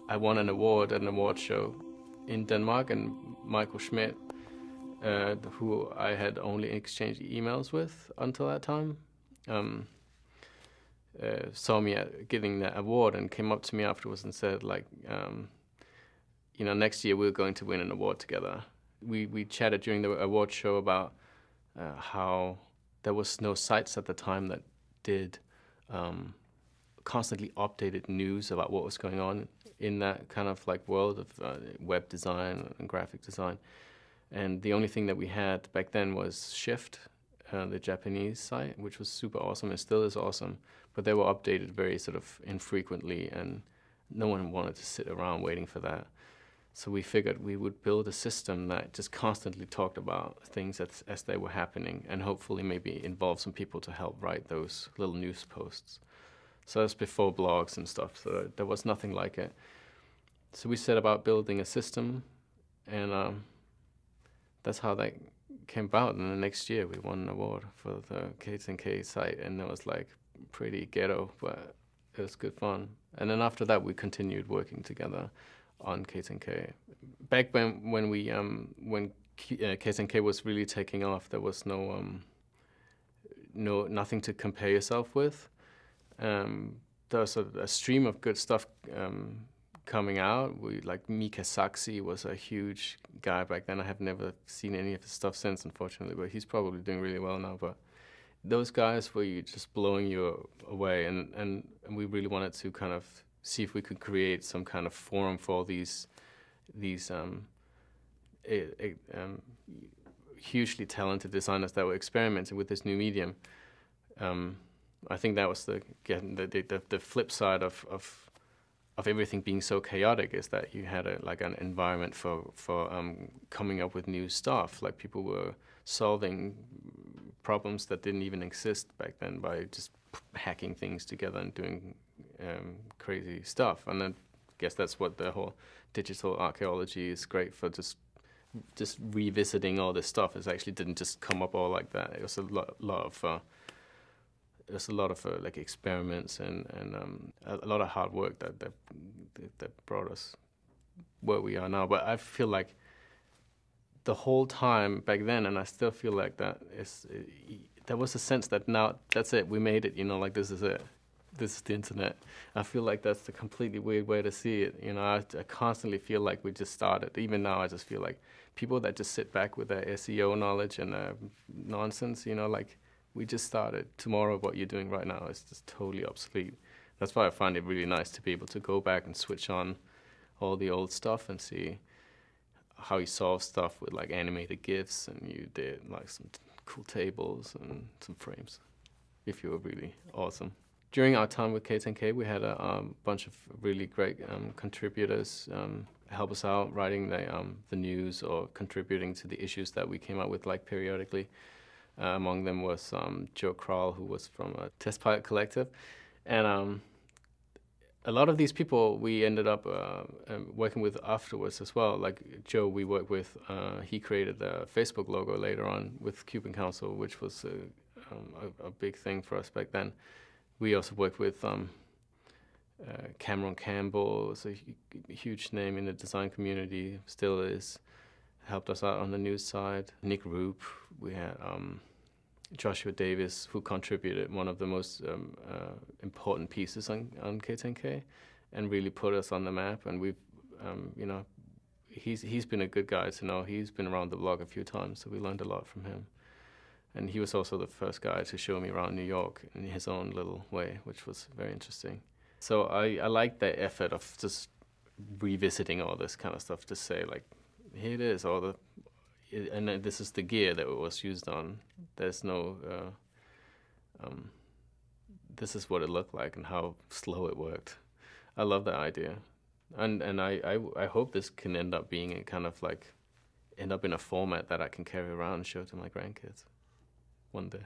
I won an award at an award show in Denmark, and Michael Schmidt, who I had only exchanged emails with until that time, saw me getting that award and came up to me afterwards and said, like, you know, next year we're going to win an award together. We chatted during the award show about how there was no sites at the time that did constantly updated news about what was going on in that kind of like world of web design and graphic design. And the only thing that we had back then was Shift, the Japanese site, which was super awesome and still is awesome, but they were updated very sort of infrequently, and no one wanted to sit around waiting for that. So we figured we would build a system that just constantly talked about things as they were happening, and hopefully maybe involve some people to help write those little news posts. So that's before blogs and stuff, so there was nothing like it. So we set about building a system, and that's how that came about. And the next year we won an award for the K10K site, and it was like pretty ghetto, but it was good fun. And then after that we continued working together on K10K. Back when K10K was really taking off, there was nothing to compare yourself with. There was a stream of good stuff coming out. Like Mika Saksi was a huge guy back then. I have never seen any of his stuff since, unfortunately, but he's probably doing really well now. But those guys were just blowing you away, and we really wanted to kind of see if we could create some kind of forum for these hugely talented designers that were experimenting with this new medium. I think that was the flip side of everything being so chaotic, is that you had an environment for coming up with new stuff. Like, people were solving problems that didn't even exist back then by just hacking things together and doing crazy stuff. And I guess that's what the whole digital archaeology is great for, just revisiting all this stuff. It actually didn't just come up all like that. It was a lot of like experiments and a lot of hard work that brought us where we are now. But I feel like the whole time back then, and I still feel like that, there was a sense that now that's it, we made it, you know, like this is it. This is the internet. I feel like that's the completely weird way to see it. You know, I constantly feel like we just started. Even now, I just feel like people that just sit back with their SEO knowledge and nonsense, you know, like, we just started. Tomorrow, what you're doing right now is just totally obsolete. That's why I find it really nice to be able to go back and switch on all the old stuff and see how you solve stuff with like animated GIFs, and you did like some cool tables and some frames, if you were really awesome. During our time with K10K, we had a bunch of really great contributors help us out writing the news or contributing to the issues that we came out with, like, periodically. Among them was Joe Kroll, who was from a Test Pilot Collective. And a lot of these people we ended up working with afterwards as well. Like Joe, we worked with, he created the Facebook logo later on with Cuban Council, which was a big thing for us back then. We also worked with Cameron Campbell, who's a huge name in the design community, still is. Helped us out on the news side. Nick Roop, we had Joshua Davis, who contributed one of the most important pieces on K10K, and really put us on the map. And we've, you know, he's been a good guy to know. He's been around the block a few times, so we learned a lot from him. And he was also the first guy to show me around New York in his own little way, which was very interesting. So I like the effort of just revisiting all this kind of stuff, to say, like, here it is, and this is the gear that it was used on. There's no, this is what it looked like and how slow it worked. I love that idea. And I hope this can end up being end up in a format that I can carry around and show to my grandkids one day.